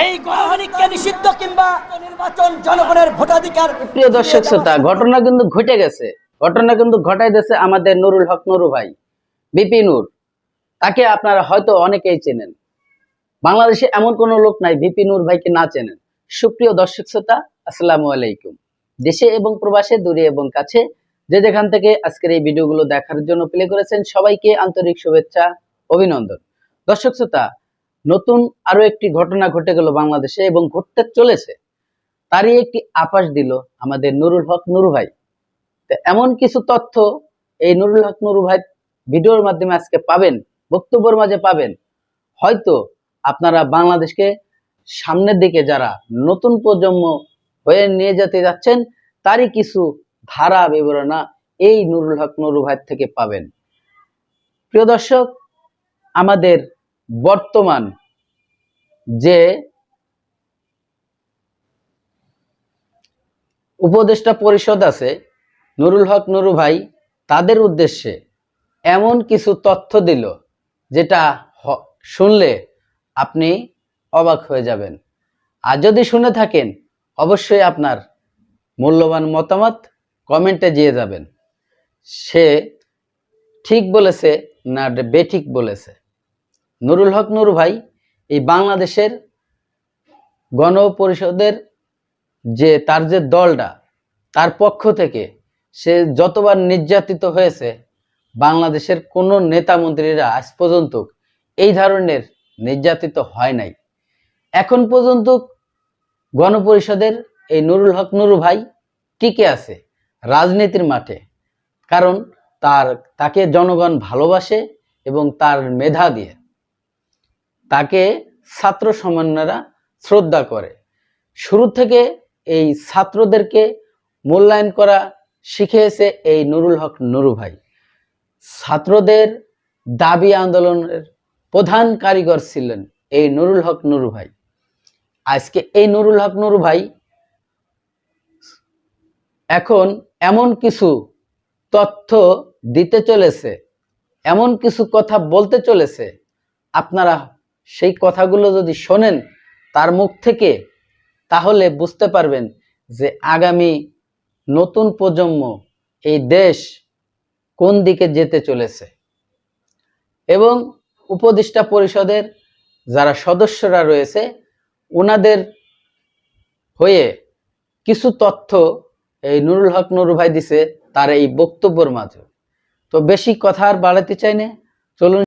এই গণহত্যাকে নিষিদ্ধ কিংবা নির্বাচন জনগণের ভোটাধিকার। প্রিয় দর্শক শ্রোতা, ঘটনা কিন্তু ঘটে গেছে। ঘটনা কিন্তু ঘটাই দিয়েছে আমাদের নুরুল হক নুরু ভাই, বিপি নূর। তাকে আপনারা হয়তো অনেকেই চেনেন। বাংলাদেশে এমন কোনো লোক নাই বিপি নূর ভাইকে না চেনেন। সুপ্রিয় দর্শক শ্রোতা, আসসালামু আলাইকুম। দেশে এবং প্রবাসে, দূরে এবং কাছে, যে যেখান থেকে আজকের এই ভিডিওগুলো দেখার জন্য প্লে করেছেন, সবাইকে আন্তরিক শুভেচ্ছা, অভিনন্দন। দর্শক শ্রোতা, নতুন আরো একটি ঘটনা ঘটে গেল বাংলাদেশে এবং ঘটতে চলেছে। তারই একটি আভাস দিল আমাদের নুরুল হক নুরু ভাই। এমন কিছু তথ্য এই নুরুল হক নুরু ভাই ভিডিওর মাধ্যমে আজকে পাবেন, বক্তব্যের মাঝে পাবেন। হয়তো আপনারা বাংলাদেশকে সামনের দিকে যারা নতুন প্রজন্ম হয়ে নিয়ে যেতে যাচ্ছেন, তারই কিছু ধারা বিবরণা এই নুরুল হক নুরু ভাই থেকে পাবেন। প্রিয় দর্শক, আমাদের বর্তমান যে উপদেষ্টা পরিষদ আছে, নুরুল হক নুরু ভাই তাদের উদ্দেশ্যে এমন কিছু তথ্য দিল যেটা শুনলে আপনি অবাক হয়ে যাবেন। আর যদি শুনে থাকেন, অবশ্যই আপনার মূল্যবান মতামত কমেন্টে দিয়ে যাবেন। সে ঠিক বলেছে না বেঠিক বলেছে। নুরুল হক নুরু ভাই এই বাংলাদেশের গণপরিষদের তার যে দলটা, তার পক্ষ থেকে সে যতবার নির্যাতিত হয়েছে, বাংলাদেশের কোনো নেতা মন্ত্রীরা আজ পর্যন্ত এই ধরনের নির্যাতিত হয় নাই। এখন পর্যন্ত গণপরিষদের এই নুরুল হক নুরু ভাই টিকে আছে রাজনীতির মাঠে, কারণ তাকে জনগণ ভালোবাসে এবং তার মেধা দিয়ে তাকে ছাত্র সমন্বয়রা শ্রদ্ধা করে। শুরু থেকে এই ছাত্রদেরকে মূল্যায়ন করা শিখিয়েছে এই নুরুল হক নুরু ভাই। ছাত্রদের দাবি আন্দোলনের প্রধান কারিগর ছিলেন এই নুরুল হক নুরু ভাই। আজকে এই নুরুল হক নুরু ভাই এখন এমন কিছু তথ্য দিতে চলেছে, এমন কিছু কথা বলতে চলেছে, আপনারা সেই কথাগুলো যদি শোনেন তার মুখ থেকে, তাহলে বুঝতে পারবেন যে আগামী নতুন প্রজন্ম এই দেশ কোন দিকে যেতে চলেছে। এবং উপদেষ্টা পরিষদের যারা সদস্যরা রয়েছে, ওনাদের হয়ে কিছু তথ্য এই নুরুল হক নুরু ভাই দিছে তার এই বক্তব্যের মাঝে। তো বেশি কথা আর বাড়াতে চাই না, চলুন